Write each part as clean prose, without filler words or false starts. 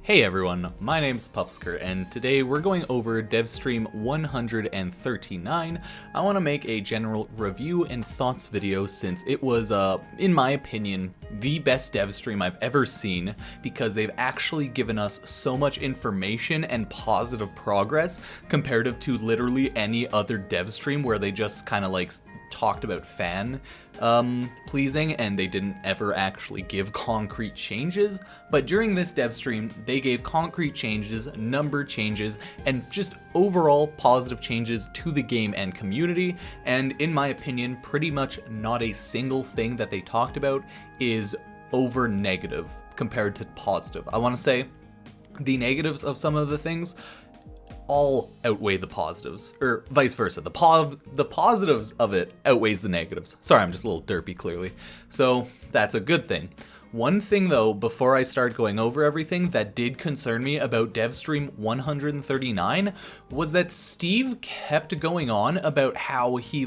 Hey everyone, my name's Pupsker, and today we're going over Devstream 139. I want to make a general review and thoughts video since it was, in my opinion, the best Devstream I've ever seen because they've actually given us so much information and positive progress comparative to literally any other Devstream where they just kind of like talked about fan pleasing and they didn't ever actually give concrete changes. But during this dev stream, they gave concrete changes, number changes, and just overall positive changes to the game and community. And in my opinion, pretty much not a single thing that they talked about is over negative compared to positive. I want to say the negatives of some of the things all outweigh the positives, or vice versa. The positives of it outweighs the negatives. Sorry, I'm just a little derpy, clearly. So that's a good thing. One thing though, before I start going over everything, that did concern me about Devstream 139 was that Steve kept going on about how he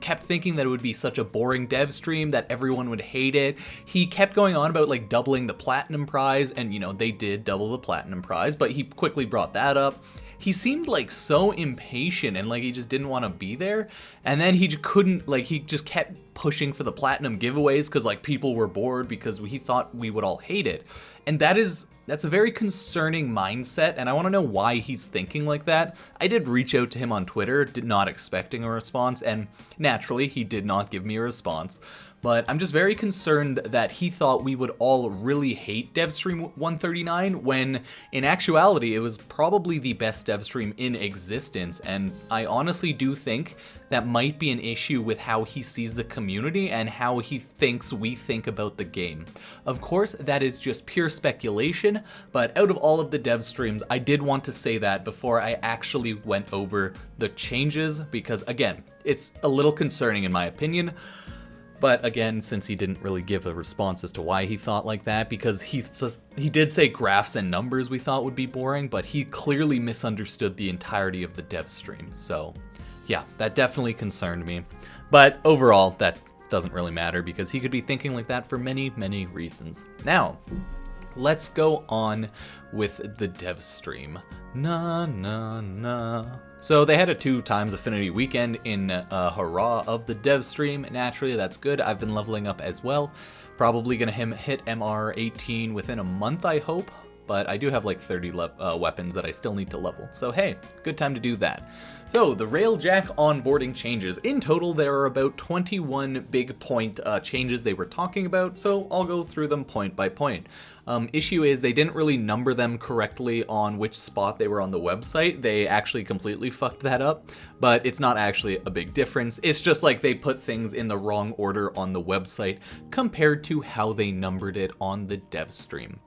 kept thinking that it would be such a boring Devstream, that everyone would hate it. He kept going on about like doubling the platinum prize, and you know, they did double the platinum prize, but he quickly brought that up. He seemed like so impatient and like he just didn't want to be there. And then he couldn't, like, he just kept pushing for the platinum giveaways because like people were bored because he thought we would all hate it. And that's a very concerning mindset, and I want to know why he's thinking like that. I did reach out to him on Twitter, not expecting a response, and naturally he did not give me a response. But I'm just very concerned that he thought we would all really hate Devstream 139 when in actuality it was probably the best Devstream in existence, and I honestly do think that might be an issue with how he sees the community and how he thinks we think about the game. Of course, that is just pure speculation, but out of all of the Devstreams, I did want to say that before I actually went over the changes, because again, it's a little concerning in my opinion. But again, since he didn't really give a response as to why he thought like that, because he did say graphs and numbers we thought would be boring, but he clearly misunderstood the entirety of the dev stream. So yeah, that definitely concerned me. But overall, that doesn't really matter because he could be thinking like that for many, many reasons. Now, let's go on with the dev stream. So they had a 2x Affinity weekend in hurrah of the dev stream. Naturally, that's good. I've been leveling up as well. Probably gonna hit MR 18 within a month, I hope. But I do have like 30 weapons that I still need to level. So hey, good time to do that. So the Railjack onboarding changes. In total, there are about 21 big point changes they were talking about, so I'll go through them point by point. Issue is they didn't really number them correctly on which spot they were on the website. They actually completely fucked that up, but it's not actually a big difference. It's just like they put things in the wrong order on the website compared to how they numbered it on the dev stream.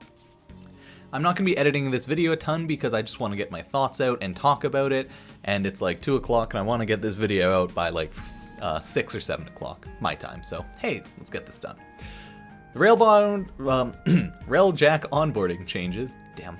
I'm not going to be editing this video a ton because I just want to get my thoughts out and talk about it, and it's like 2 o'clock and I want to get this video out by like 6 or 7 o'clock my time, so hey, let's get this done. The Railjack onboarding changes, damn.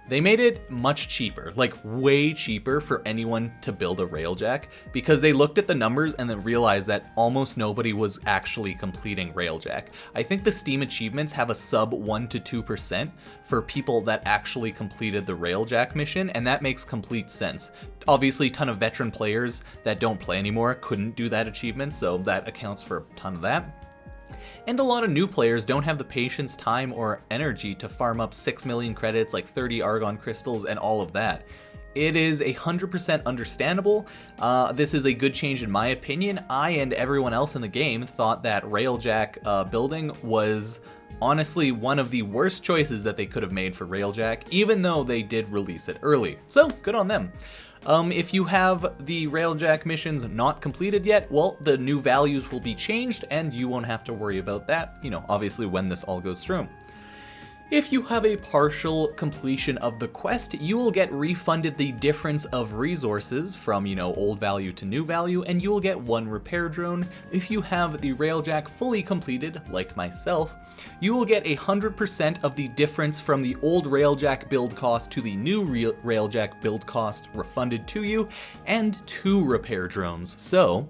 They made it much cheaper, like way cheaper for anyone to build a Railjack because they looked at the numbers and then realized that almost nobody was actually completing Railjack. I think the Steam achievements have a sub 1 to 2% for people that actually completed the Railjack mission, and that makes complete sense. Obviously, a ton of veteran players that don't play anymore couldn't do that achievement, so that accounts for a ton of that. And a lot of new players don't have the patience, time, or energy to farm up 6 million credits, like 30 Argon crystals, and all of that. It is 100% understandable. This is a good change in my opinion. I and everyone else in the game thought that Railjack building was honestly one of the worst choices that they could have made for Railjack, even though they did release it early. So good on them. If you have the Railjack missions not completed yet, well, the new values will be changed and you won't have to worry about that, you know, obviously when this all goes through. If you have a partial completion of the quest, you will get refunded the difference of resources from, you know, old value to new value, and you will get 1 repair drone. If you have the Railjack fully completed, like myself, you will get 100% of the difference from the old Railjack build cost to the new Railjack build cost refunded to you, and 2 repair drones. So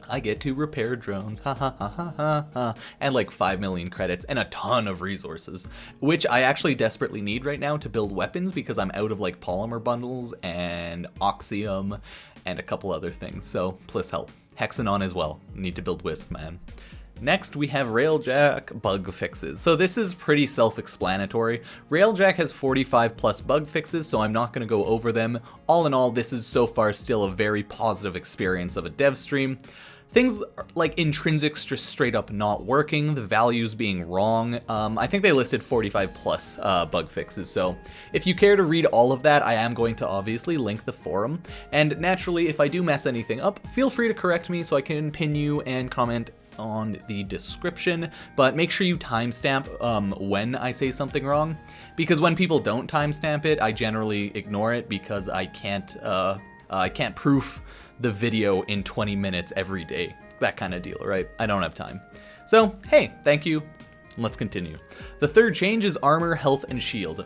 I get to repair drones, ha ha ha ha ha ha, and like 5 million credits and a ton of resources, which I actually desperately need right now to build weapons because I'm out of like polymer bundles and oxium and a couple other things, so please help. Hexanon as well, need to build Wisp, man. Next, we have Railjack bug fixes. So this is pretty self-explanatory. Railjack has 45 plus bug fixes, so I'm not going to go over them. All in all, this is so far still a very positive experience of a dev stream. Things like intrinsics just straight up not working, the values being wrong. I think they listed 45 plus bug fixes, so if you care to read all of that, I am going to obviously link the forum. And naturally, if I do mess anything up, feel free to correct me so I can pin you and comment on the description, but make sure you timestamp when I say something wrong, because when people don't timestamp it, I generally ignore it because I can't proof the video in 20 minutes every day, that kind of deal, right? I don't have time. So hey, thank you. Let's continue. The third change is armor, health, and shield.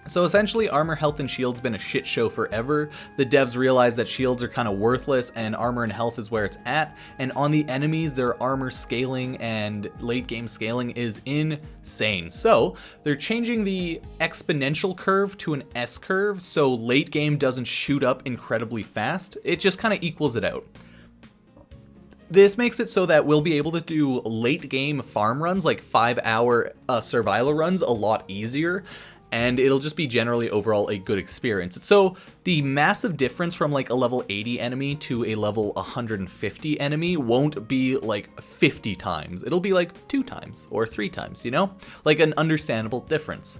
So essentially, armor, health, and shield's been a shit show forever. The devs realized that shields are kind of worthless and armor and health is where it's at. And on the enemies, their armor scaling and late game scaling is insane. So they're changing the exponential curve to an S curve, so late game doesn't shoot up incredibly fast. It just kind of equals it out. This makes it so that we'll be able to do late game farm runs, like 5-hour survival runs, a lot easier. And it'll just be generally overall a good experience. So the massive difference from like a level 80 enemy to a level 150 enemy won't be like 50 times. It'll be like 2 times or 3 times, you know? Like an understandable difference.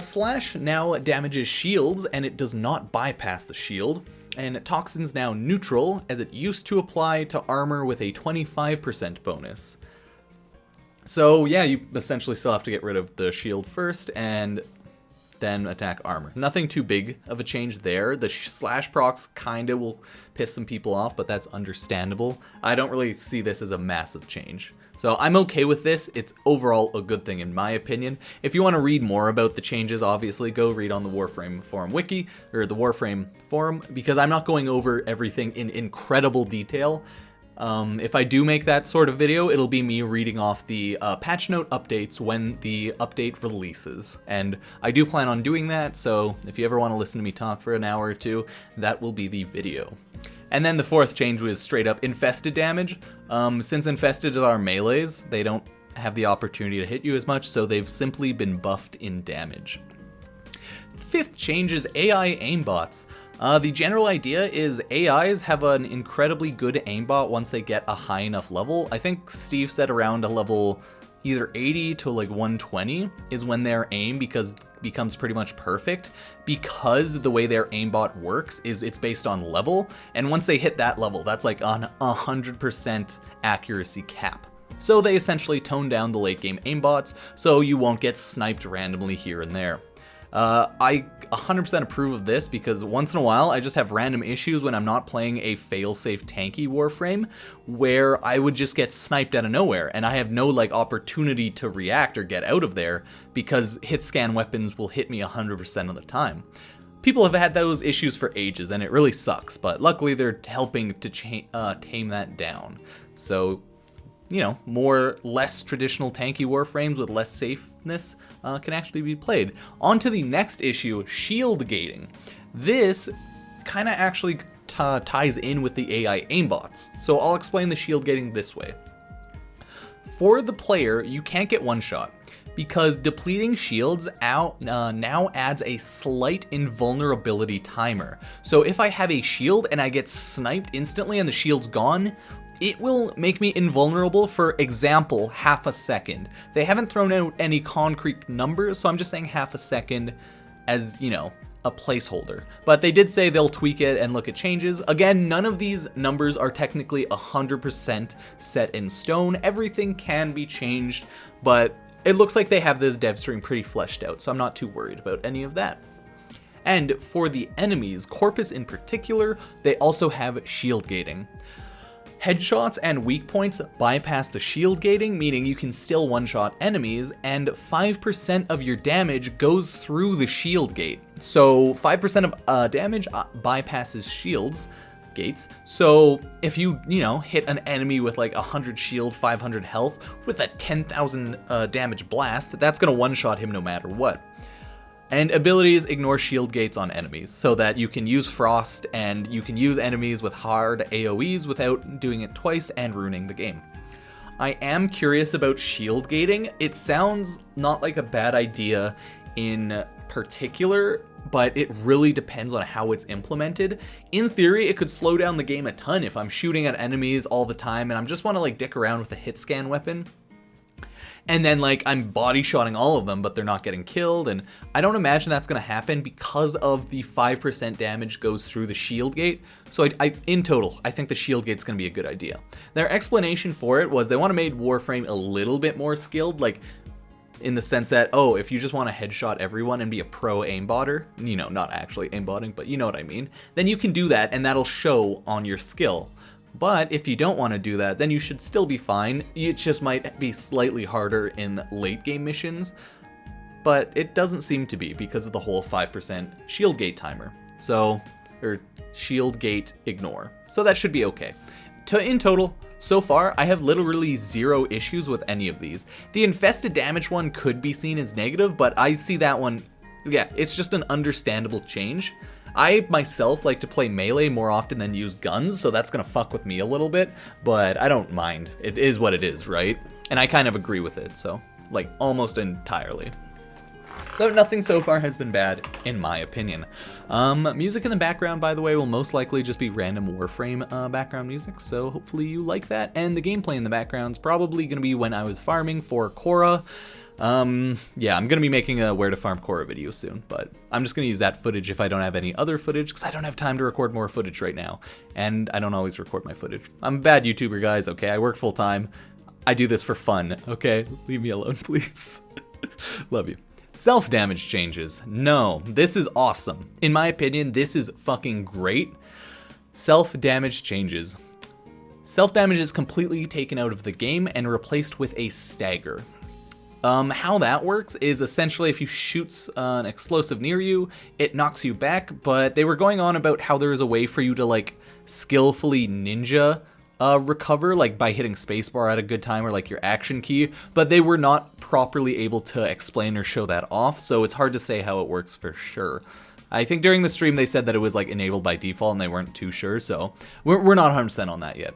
Slash now damages shields and it does not bypass the shield. And Toxin's now neutral as it used to apply to armor with a 25% bonus. So yeah, you essentially still have to get rid of the shield first and then attack armor. Nothing too big of a change there. The slash procs kinda will piss some people off, but that's understandable. I don't really see this as a massive change. So I'm okay with this. It's overall a good thing in my opinion. If you want to read more about the changes, obviously go read on the Warframe forum wiki, or the Warframe forum, because I'm not going over everything in incredible detail. If I do make that sort of video, it'll be me reading off the patch note updates when the update releases. And I do plan on doing that, so if you ever want to listen to me talk for an hour or two, that will be the video. And then the fourth change was straight up infested damage. Since infested are melees, they don't have the opportunity to hit you as much, so they've simply been buffed in damage. Fifth change is AI aimbots. The general idea is AIs have an incredibly good aimbot once they get a high enough level. I think Steve said around a level either 80 to like 120 is when their aim becomes pretty much perfect, because the way their aimbot works is it's based on level, and once they hit that level, that's like on 100% accuracy cap. So they essentially tone down the late game aimbots so you won't get sniped randomly here and there. I 100% approve of this because once in a while I just have random issues when I'm not playing a fail-safe tanky Warframe where I would just get sniped out of nowhere and I have no like opportunity to react or get out of there because hit scan weapons will hit me 100% of the time. People have had those issues for ages and it really sucks, but luckily they're helping to tame that down. So, you know, less traditional tanky Warframes with less safeness can actually be played. On to the next issue, shield gating. This kind of actually ties in with the AI aimbots. So I'll explain the shield gating this way. For the player, you can't get one shot because depleting shields now adds a slight invulnerability timer. So if I have a shield and I get sniped instantly and the shield's gone, it will make me invulnerable for example, half a second. They haven't thrown out any concrete numbers, so I'm just saying half a second as, you know, a placeholder. But they did say they'll tweak it and look at changes. Again, none of these numbers are technically 100% set in stone. Everything can be changed, but it looks like they have this dev stream pretty fleshed out, so I'm not too worried about any of that. And for the enemies, Corpus in particular, they also have shield gating. Headshots and weak points bypass the shield gating, meaning you can still one-shot enemies, and 5% of your damage goes through the shield gate. So 5% of damage bypasses shields, gates. So if you hit an enemy with like 100 shield, 500 health with a 10,000 damage blast, that's gonna one-shot him no matter what. And abilities ignore shield gates on enemies, so that you can use Frost and you can use enemies with hard AoEs without doing it twice and ruining the game. I am curious about shield gating. It sounds not like a bad idea in particular, but it really depends on how it's implemented. In theory, it could slow down the game a ton if I'm shooting at enemies all the time and I just want to like dick around with a hit scan weapon. And then like I'm body shotting all of them, but they're not getting killed. And I don't imagine that's going to happen because of the 5% damage goes through the shield gate. So in total, I think the shield gate's going to be a good idea. Their explanation for it was they want to make Warframe a little bit more skilled, like in the sense that, oh, if you just want to headshot everyone and be a pro aimbotter, not actually aimbotting, but you know what I mean, then you can do that and that'll show on your skill. But if you don't want to do that, then you should still be fine. It just might be slightly harder in late game missions, but it doesn't seem to be because of the whole 5% shield gate timer. So, or shield gate ignore. So that should be okay. In total, so far, I have literally 0 issues with any of these. The infested damage one could be seen as negative, but I see that one, yeah, it's just an understandable change. I myself like to play melee more often than use guns, so that's gonna fuck with me a little bit, but I don't mind. It is what it is, right? And I kind of agree with it, so, like, almost entirely. So nothing so far has been bad, in my opinion. Music in the background, by the way, will most likely just be random Warframe background music, so hopefully you like that. And the gameplay in the background's probably gonna be when I was farming for Korra. Yeah, I'm gonna be making a where to farm Korra video soon, but I'm just gonna use that footage if I don't have any other footage, because I don't have time to record more footage right now, and I don't always record my footage. I'm a bad YouTuber, guys, okay? I work full time. I do this for fun, okay? Leave me alone, please. Love you. Self-damage changes. No, this is awesome. In my opinion, this is fucking great. Self-damage changes. Self-damage is completely taken out of the game and replaced with a stagger. How that works is essentially if you shoot an explosive near you, it knocks you back, but they were going on about how there is a way for you to like skillfully ninja recover, like by hitting spacebar at a good time or like your action key, but they were not properly able to explain or show that off, so it's hard to say how it works for sure. I think during the stream they said that it was like enabled by default and they weren't too sure, so we're not 100% on that yet.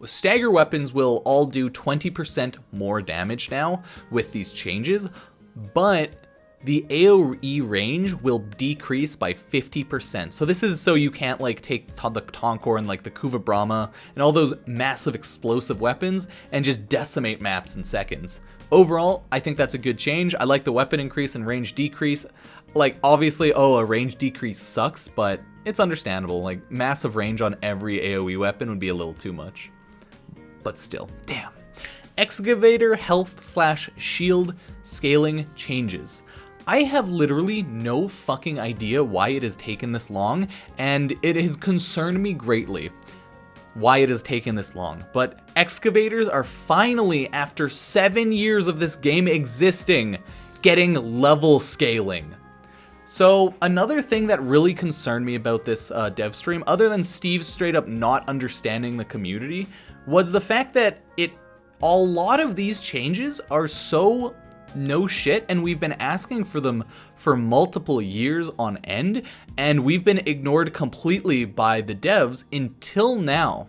Stagger weapons will all do 20% more damage now with these changes, but the AoE range will decrease by 50%. So this is so you can't like take the Tonkor and like the Kuva Brahma and all those massive explosive weapons and just decimate maps in seconds. Overall, I think that's a good change. I like the weapon increase and range decrease. Like obviously, a range decrease sucks, but it's understandable. Like massive range on every AoE weapon would be a little too much. But still, damn. Excavator health/shield scaling changes. I have literally no fucking idea why it has taken this long, and it has concerned me greatly why it has taken this long. But excavators are finally, after 7 years of this game existing, getting level scaling. So another thing that really concerned me about this dev stream, other than Steve straight up not understanding the community, was the fact that a lot of these changes are so no shit, and we've been asking for them for multiple years on end, and we've been ignored completely by the devs until now.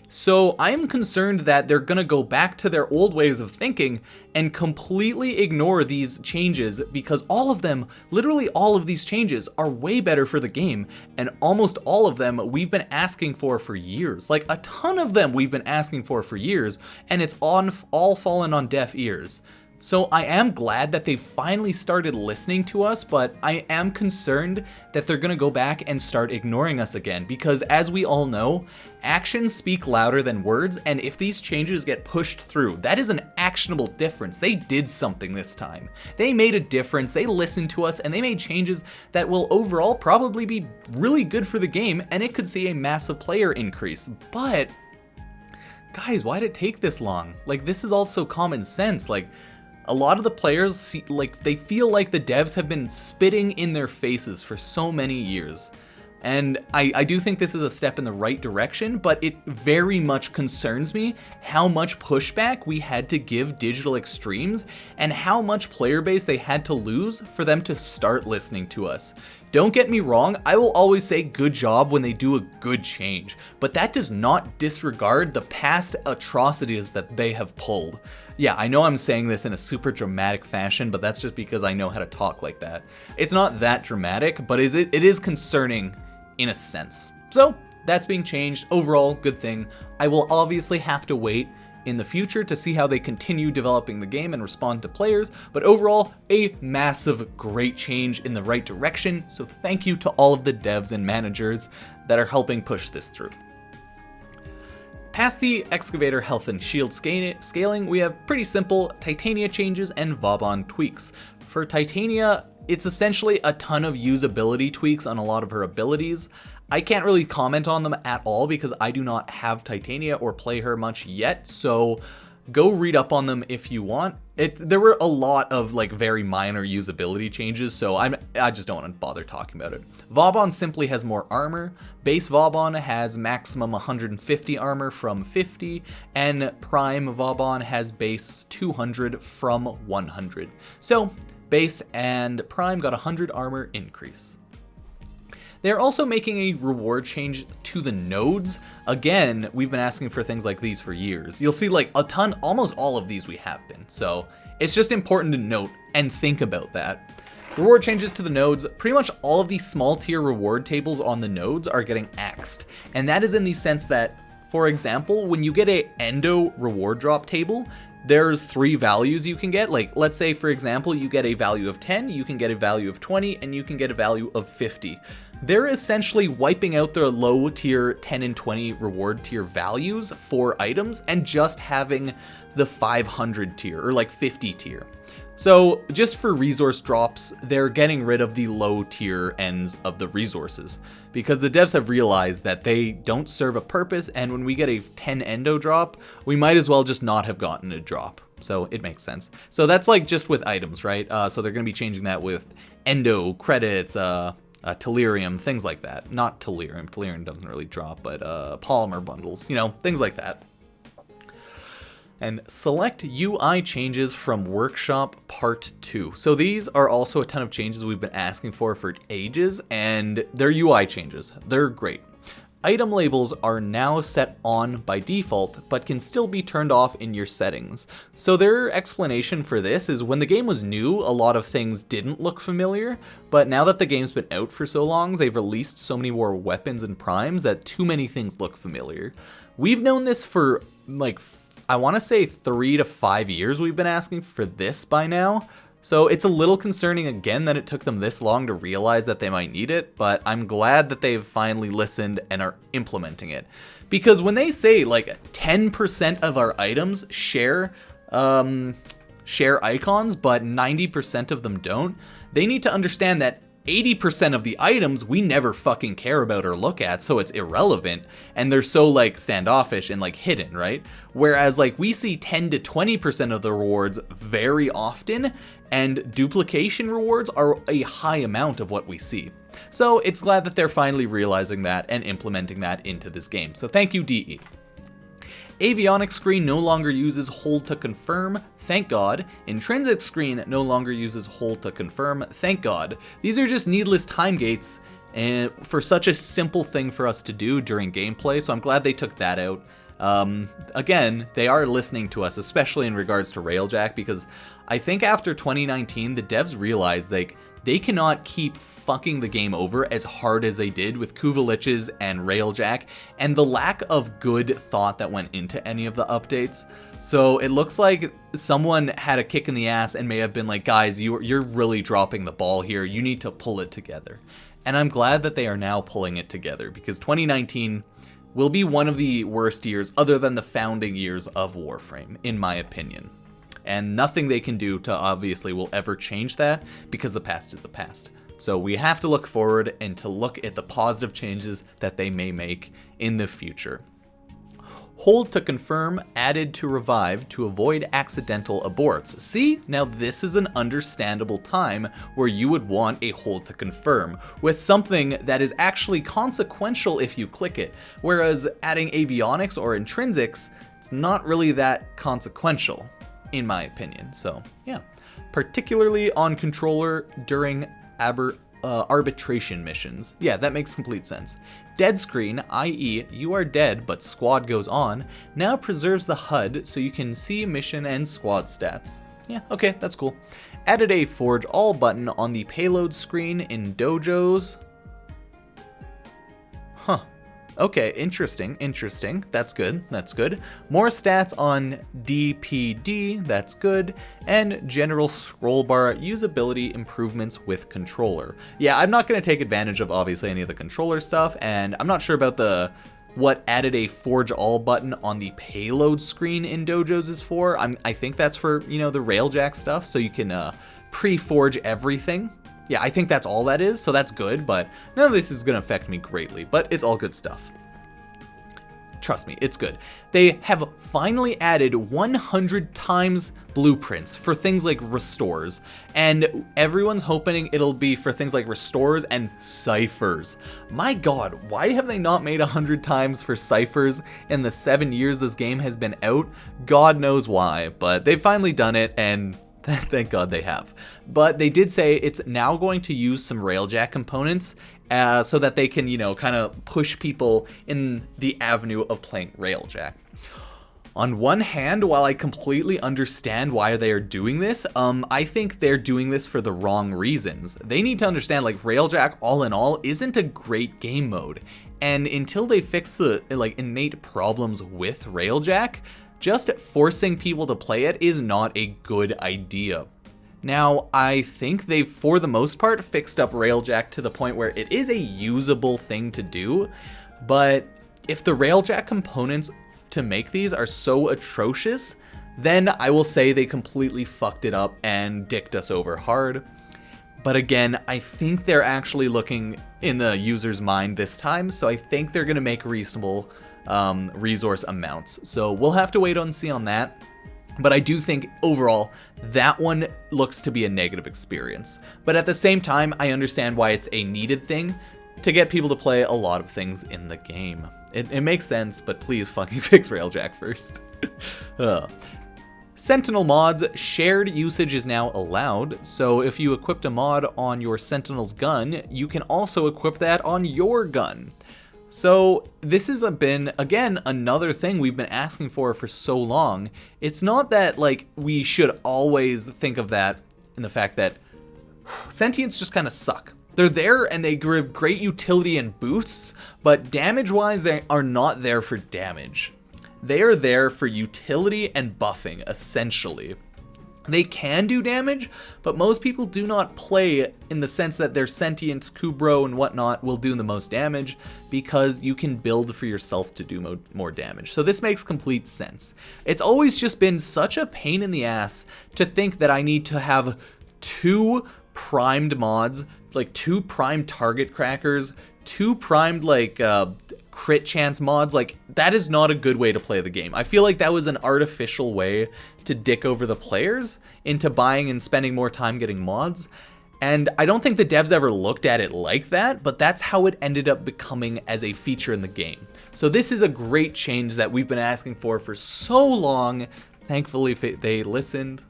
So I'm concerned that they're gonna go back to their old ways of thinking and completely ignore these changes, because all of them, literally all of these changes are way better for the game, and almost all of them we've been asking for years. Like a ton of them we've been asking for years, and it's all fallen on deaf ears. So I am glad that they've finally started listening to us, but I am concerned that they're gonna go back and start ignoring us again, because as we all know, actions speak louder than words, and if these changes get pushed through, that is an actionable difference. They did something this time. They made a difference, they listened to us, and they made changes that will overall probably be really good for the game, and it could see a massive player increase. But, guys, why did it take this long? Like, this is also common sense. Like, a lot of the players they feel like the devs have been spitting in their faces for so many years. And I do think this is a step in the right direction, but it very much concerns me how much pushback we had to give Digital Extremes and how much player base they had to lose for them to start listening to us. Don't get me wrong, I will always say good job when they do a good change, but that does not disregard the past atrocities that they have pulled. Yeah, I know I'm saying this in a super dramatic fashion, but that's just because I know how to talk like that. It's not that dramatic, but it is concerning in a sense. So that's being changed. Overall, good thing. I will obviously have to wait in the future to see how they continue developing the game and respond to players, but overall, a massive great change in the right direction. So thank you to all of the devs and managers that are helping push this through. Past the excavator health and shield scaling, we have pretty simple Titania changes and Vauban tweaks. For Titania, it's essentially a ton of usability tweaks on a lot of her abilities. I can't really comment on them at all because I do not have Titania or play her much yet, so go read up on them if you want. There were a lot of like very minor usability changes, so I just don't want to bother talking about it. Vauban simply has more armor. Base Vauban has maximum 150 armor from 50, and Prime Vauban has base 200 from 100. So Base and Prime got 100 armor increase. They're also making a reward change to the nodes. Again, we've been asking for things like these for years. You'll see like a ton, almost all of these we have been. So it's just important to note and think about that. Reward changes to the nodes. Pretty much all of these small tier reward tables on the nodes are getting axed. And that is in the sense that, for example, when you get a endo reward drop table, there's 3 values you can get. Like, let's say, for example, you get a value of 10, you can get a value of 20, and you can get a value of 50. They're essentially wiping out their low tier 10 and 20 reward tier values for items and just having the 500 tier or like 50 tier. So just for resource drops, they're getting rid of the low tier ends of the resources because the devs have realized that they don't serve a purpose, and when we get a 10 endo drop, we might as well just not have gotten a drop. So it makes sense. So that's like just with items, right? So they're going to be changing that with endo, credits, Tellurium, things like that. Not Tellurium. Tellurium doesn't really drop, but polymer bundles, you know, things like that. And select UI changes from Workshop Part 2. So these are also a ton of changes we've been asking for ages, and they're UI changes. They're great. Item labels are now set on by default, but can still be turned off in your settings. So their explanation for this is when the game was new, a lot of things didn't look familiar, but now that the game's been out for so long, they've released so many more weapons and primes that too many things look familiar. We've known this for like, I want to say 3 to 5 years we've been asking for this by now. So it's a little concerning again that it took them this long to realize that they might need it, but I'm glad that they've finally listened and are implementing it. Because when they say like 10% of our items share icons, but 90% of them don't, they need to understand that 80% of the items we never fucking care about or look at, so it's irrelevant, and they're so like standoffish and like hidden, right? Whereas like we see 10 to 20% of the rewards very often, and duplication rewards are a high amount of what we see. So it's glad that they're finally realizing that and implementing that into this game. So thank you, DE. Avionics screen no longer uses hold to confirm, thank God. Intrinsic screen no longer uses hold to confirm, thank God. These are just needless time gates and for such a simple thing for us to do during gameplay, so I'm glad they took that out. Again, they are listening to us, especially in regards to Railjack, because I think after 2019, the devs realized they cannot keep fucking the game over as hard as they did with Kuvaliches and Railjack, and the lack of good thought that went into any of the updates. So it looks like someone had a kick in the ass and may have been like, guys, you're really dropping the ball here. You need to pull it together. And I'm glad that they are now pulling it together, because 2019 will be one of the worst years other than the founding years of Warframe, in my opinion. And nothing they can do to obviously will ever change that, because the past is the past. So we have to look forward and to look at the positive changes that they may make in the future. Hold to confirm, added to revive to avoid accidental aborts. See, now this is an understandable time where you would want a hold to confirm with something that is actually consequential if you click it, whereas adding avionics or intrinsics, it's not really that consequential, in my opinion. So yeah, particularly on controller during arbitration missions. Yeah, that makes complete sense. Dead screen, i.e. you are dead but squad goes on, now preserves the HUD so you can see mission and squad stats. Yeah, okay, that's cool. Added a forge all button on the payload screen in dojos. Huh. Okay, interesting. That's good. More stats on DPD, that's good. And general scroll bar usability improvements with controller. Yeah, I'm not going to take advantage of obviously any of the controller stuff, and I'm not sure about what added a forge all button on the payload screen in dojos is for. I think that's for, the railjack stuff, so you can pre-forge everything. Yeah, I think that's all that is, so that's good, but none of this is going to affect me greatly, but it's all good stuff. Trust me, it's good. They have finally added 100 times blueprints for things like restores, and everyone's hoping it'll be for things like restores and ciphers. My god, why have they not made 100 times for ciphers in the 7 years this game has been out? God knows why, but they've finally done it, and thank God they have. But they did say it's now going to use some railjack components so that they can, kind of push people in the avenue of playing railjack. On one hand, while I completely understand why they are doing this, I think they're doing this for the wrong reasons. They need to understand, like, railjack all in all isn't a great game mode. And until they fix the, innate problems with railjack, just forcing people to play it is not a good idea. Now, I think they've, for the most part, fixed up railjack to the point where it is a usable thing to do, but if the railjack components to make these are so atrocious, then I will say they completely fucked it up and dicked us over hard. But again, I think they're actually looking in the user's mind this time, so I think they're going to make reasonable resource amounts. So we'll have to wait and see on that. But I do think overall that one looks to be a negative experience. But at the same time, I understand why it's a needed thing to get people to play a lot of things in the game. It makes sense, but please fucking fix railjack first. Sentinel mods, shared usage is now allowed, so if you equipped a mod on your Sentinel's gun, you can also equip that on your gun. So this has been, again, another thing we've been asking for so long. It's not that, we should always think of that in the fact that sentients just kind of suck. They're there and they give great utility and boosts, but damage-wise, they are not there for damage. They are there for utility and buffing, essentially. They can do damage, but most people do not play in the sense that their sentients, Kubro, and whatnot will do the most damage because you can build for yourself to do more damage. So this makes complete sense. It's always just been such a pain in the ass to think that I need to have 2 primed mods, 2 primed target crackers, 2 primed, crit chance mods. That is not a good way to play the game. I feel like that was an artificial way to dick over the players into buying and spending more time getting mods. And I don't think the devs ever looked at it like that, but that's how it ended up becoming as a feature in the game. So this is a great change that we've been asking for so long. Thankfully, they listened.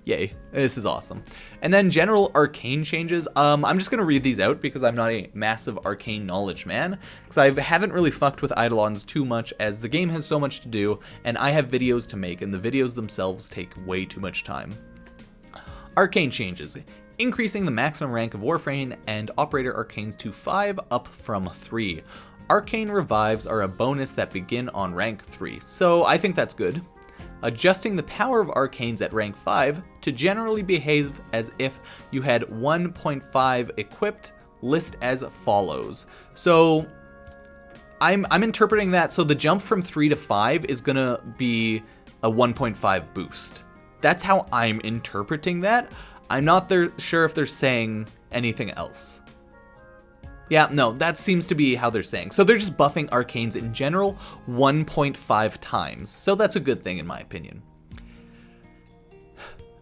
Yay, this is awesome. And then general arcane changes. I'm just gonna read these out because I'm not a massive arcane knowledge man, because I haven't really fucked with Eidolons too much as the game has so much to do and I have videos to make and the videos themselves take way too much time. Arcane changes. Increasing the maximum rank of Warframe and Operator Arcanes to 5 up from 3. Arcane revives are a bonus that begin on rank 3, so I think that's good. Adjusting the power of arcanes at rank 5 to generally behave as if you had 1.5 equipped, list as follows. So I'm interpreting that, so the jump from 3 to 5 is gonna be a 1.5 boost. That's how I'm interpreting that. I'm not sure if they're saying anything else. Yeah, no, that seems to be how they're saying. So they're just buffing arcanes in general 1.5 times. So that's a good thing in my opinion.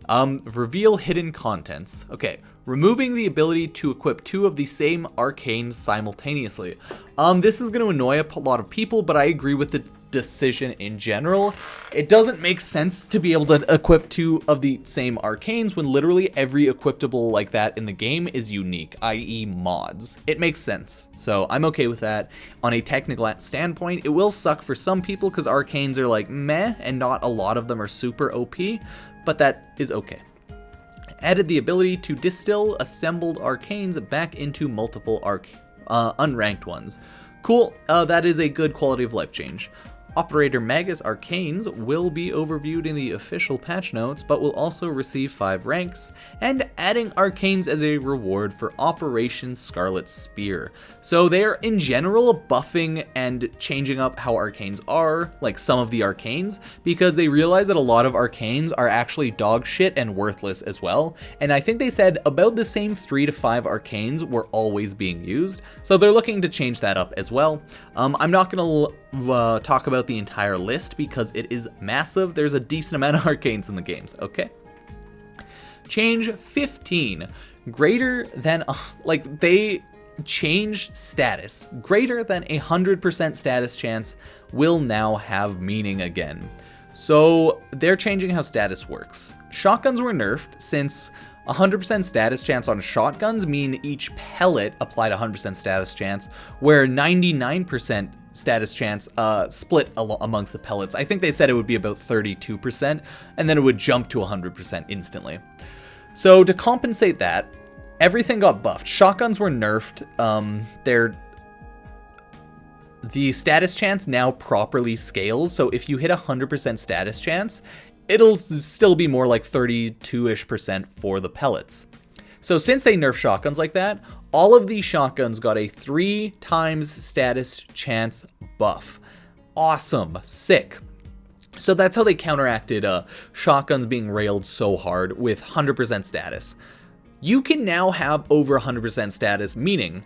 Reveal hidden contents. Okay, removing the ability to equip 2 of the same arcane simultaneously. This is going to annoy a lot of people, but I agree with the decision in general. It doesn't make sense to be able to equip 2 of the same arcanes when literally every equipable like that in the game is unique, i.e. mods. It makes sense, so I'm okay with that. On a technical standpoint, it will suck for some people because arcanes are like meh and not a lot of them are super OP, but that is okay. Added the ability to distill assembled arcanes back into multiple unranked ones. Cool, that is a good quality of life change. Operator Magus Arcanes will be overviewed in the official patch notes, but will also receive 5 ranks, and adding Arcanes as a reward for Operation Scarlet Spear. So they're in general buffing and changing up how Arcanes are, like some of the Arcanes, because they realize that a lot of Arcanes are actually dog shit and worthless as well, and I think they said about the same 3 to 5 Arcanes were always being used, so they're looking to change that up as well. I'm not gonna talk about the entire list because it is massive. There's a decent amount of arcanes in the games, okay? Change 15. Greater than, they change status. Greater than 100% status chance will now have meaning again. So they're changing how status works. Shotguns were nerfed since 100% status chance on shotguns mean each pellet applied 100% status chance, where 99% status chance split amongst the pellets. I think they said it would be about 32%, and then it would jump to 100% instantly. So to compensate that, everything got buffed. Shotguns were nerfed. The status chance now properly scales, so if you hit 100% status chance, it'll still be more like 32-ish% for the pellets. So since they nerf shotguns like that, all of these shotguns got a 3 times status chance buff. Awesome, sick. So that's how they counteracted shotguns being railed so hard with 100% status. You can now have over 100% status, meaning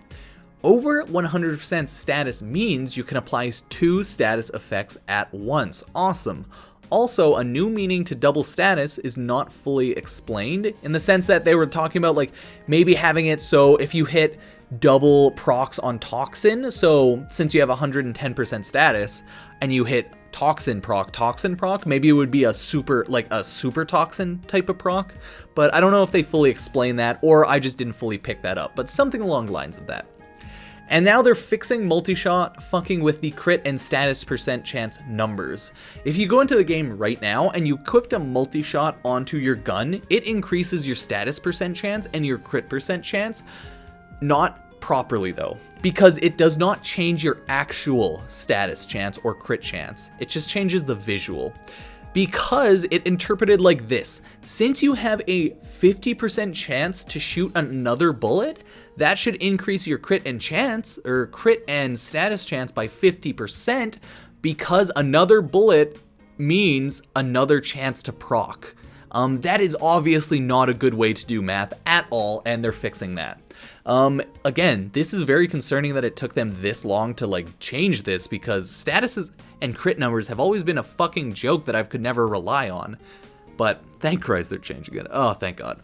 over 100% status means you can apply 2 status effects at once. Awesome. Also, a new meaning to double status is not fully explained in the sense that they were talking about like maybe having it so if you hit double procs on toxin, so since you have 110% status and you hit toxin proc, maybe it would be a super toxin type of proc, but I don't know if they fully explain that or I just didn't fully pick that up, but something along the lines of that. And now they're fixing multi-shot, fucking with the crit and status percent chance numbers. If you go into the game right now and you equipped a multi-shot onto your gun, it increases your status percent chance and your crit percent chance. Not properly though, because it does not change your actual status chance or crit chance. It just changes the visual. Because it interpreted like this: since you have a 50% chance to shoot another bullet, that should increase your crit and status chance by 50%, because another bullet means another chance to proc. That is obviously not a good way to do math at all, and they're fixing that. Again, this is very concerning that it took them this long to like change this, because statuses and crit numbers have always been a fucking joke that I could never rely on. But thank Christ they're changing it. Oh, thank God.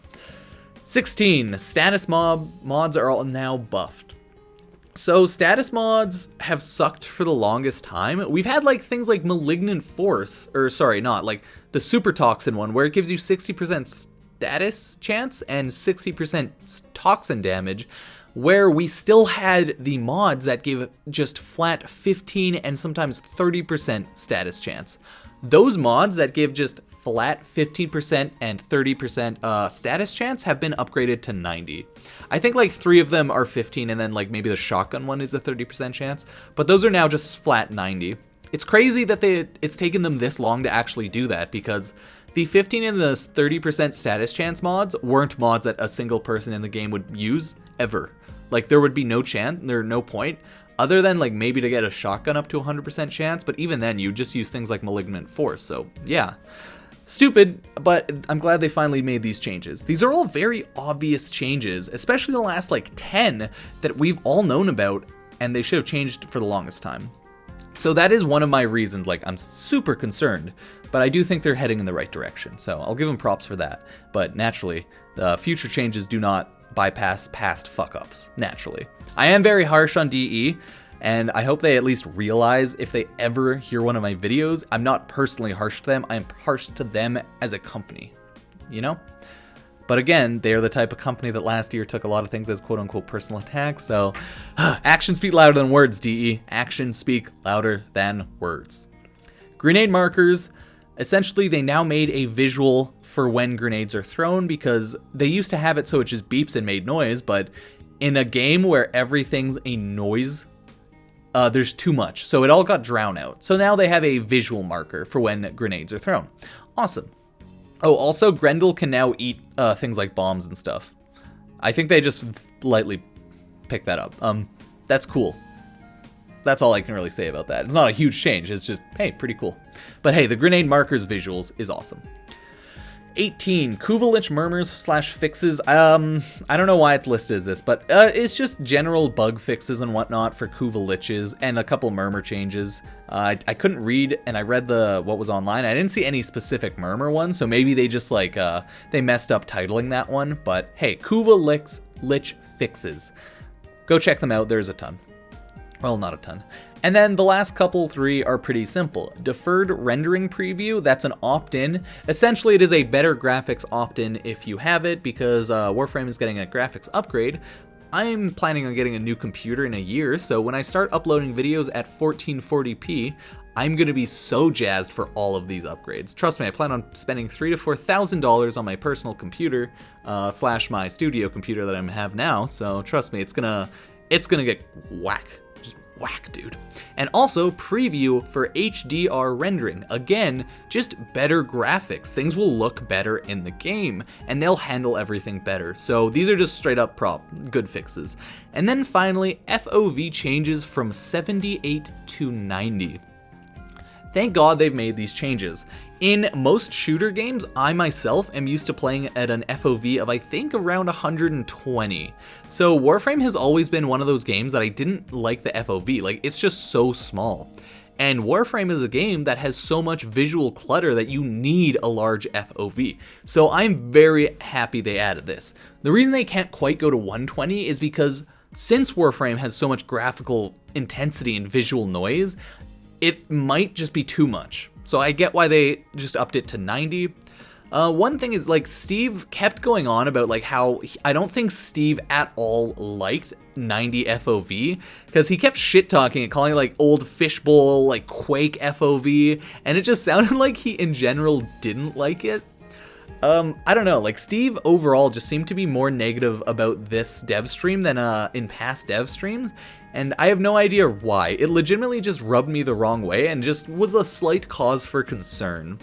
16. Status mods are all now buffed. So status mods have sucked for the longest time. We've had like things like Malignant Force, or sorry, not like the Super Toxin one, where it gives you 60% status chance and 60% toxin damage, where we still had the mods that give just flat 15 and sometimes 30% status chance. Those mods that give just flat 15% and 30% status chance have been upgraded to 90. I think like 3 of them are 15 and then like maybe the shotgun one is a 30% chance, but those are now just flat 90. It's crazy that it's taken them this long to actually do that, because the 15 and the 30% status chance mods weren't mods that a single person in the game would use ever. Like there would be no point other than like maybe to get a shotgun up to 100% chance, but even then you just use things like Malignant Force. So yeah, Stupid, but I'm glad they finally made these changes. These are all very obvious changes, especially the last like 10 that we've all known about, and they should have changed for the longest time. So that is one of my reasons, like, I'm super concerned, but I do think they're heading in the right direction, so I'll give them props for that. But naturally, the future changes do not bypass past fuck-ups, naturally. I am very harsh on DE, and I hope they at least realize if they ever hear one of my videos, I'm not personally harsh to them, I am harsh to them as a company, you know? But again, they are the type of company that last year took a lot of things as quote-unquote personal attacks, so actions speak louder than words, DE. Actions speak louder than words. Grenade markers, essentially they now made a visual for when grenades are thrown, because they used to have it so it just beeps and made noise, but in a game where everything's a noise, there's too much, so it all got drowned out. So now they have a visual marker for when grenades are thrown. Awesome. Oh, also, Grendel can now eat things like bombs and stuff. I think they just lightly picked that up. That's cool. That's all I can really say about that. It's not a huge change. It's just, hey, pretty cool. But hey, the grenade markers visuals is awesome. 18, Kuvalich murmurs / fixes. I don't know why it's listed as this, but it's just general bug fixes and whatnot for Kuvaliches and a couple murmur changes. I couldn't read, and I read what was online. I didn't see any specific murmur ones, so maybe they just like they messed up titling that one. But hey, Kuvalich fixes. Go check them out. There's a ton. Well, not a ton. And then the last couple 3 are pretty simple. Deferred rendering preview, that's an opt-in. Essentially, it is a better graphics opt-in if you have it, because Warframe is getting a graphics upgrade. I'm planning on getting a new computer in a year, so when I start uploading videos at 1440p, I'm going to be so jazzed for all of these upgrades. Trust me, I plan on spending $3,000 to $4,000 on my personal computer, / my studio computer that I have now, so trust me, it's gonna get whack. Whack, dude. And also preview for HDR rendering. Again, just better graphics. Things will look better in the game, and they'll handle everything better. So these are just straight up good fixes. And then finally, FOV changes from 78 to 90. Thank God they've made these changes. In most shooter games, I myself am used to playing at an FOV of I think around 120. So Warframe has always been one of those games that I didn't like the FOV, like it's just so small. And Warframe is a game that has so much visual clutter that you need a large FOV. So I'm very happy they added this. The reason they can't quite go to 120 is because since Warframe has so much graphical intensity and visual noise, it might just be too much. So I get why they just upped it to 90. One thing is, like, Steve kept going on about like how I don't think Steve at all liked 90 FOV, because he kept shit talking and calling it like old fishbowl, like Quake FOV, and it just sounded like he in general didn't like it. I don't know, like Steve overall just seemed to be more negative about this dev stream than in past dev streams, and I have no idea why. It legitimately just rubbed me the wrong way and just was a slight cause for concern.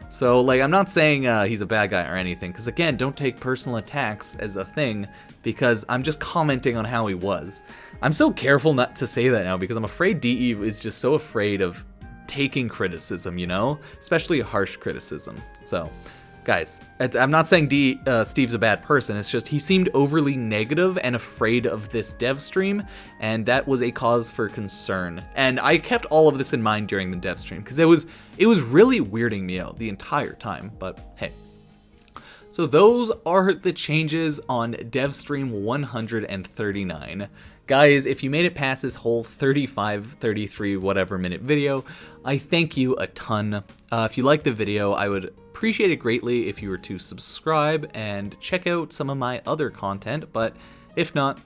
So, like, I'm not saying he's a bad guy or anything, because again, don't take personal attacks as a thing, because I'm just commenting on how he was. I'm so careful not to say that now, because I'm afraid DE is just so afraid of taking criticism, you know? Especially harsh criticism. So, guys, I'm not saying Steve's a bad person, it's just he seemed overly negative and afraid of this dev stream, and that was a cause for concern. And I kept all of this in mind during the dev stream, because it was really weirding me out the entire time, but hey. So those are the changes on DevStream 139. Guys, if you made it past this whole 35, 33, whatever minute video, I thank you a ton. If you liked the video, I would appreciate it greatly if you were to subscribe and check out some of my other content, but if not,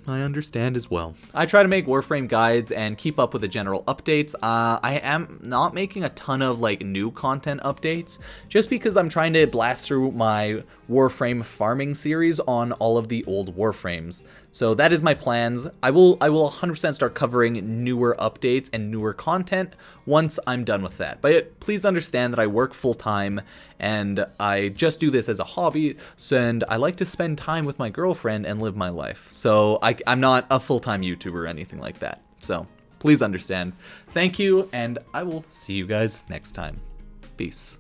I understand as well. I try to make Warframe guides and keep up with the general updates. I am not making a ton of like new content updates, just because I'm trying to blast through my Warframe farming series on all of the old Warframes. So that is my plans. I will 100% start covering newer updates and newer content once I'm done with that. But please understand that I work full time and I just do this as a hobby, and I like to spend time with my girlfriend and live my life. So I'm not a full-time YouTuber or anything like that. So please understand. Thank you, and I will see you guys next time. Peace.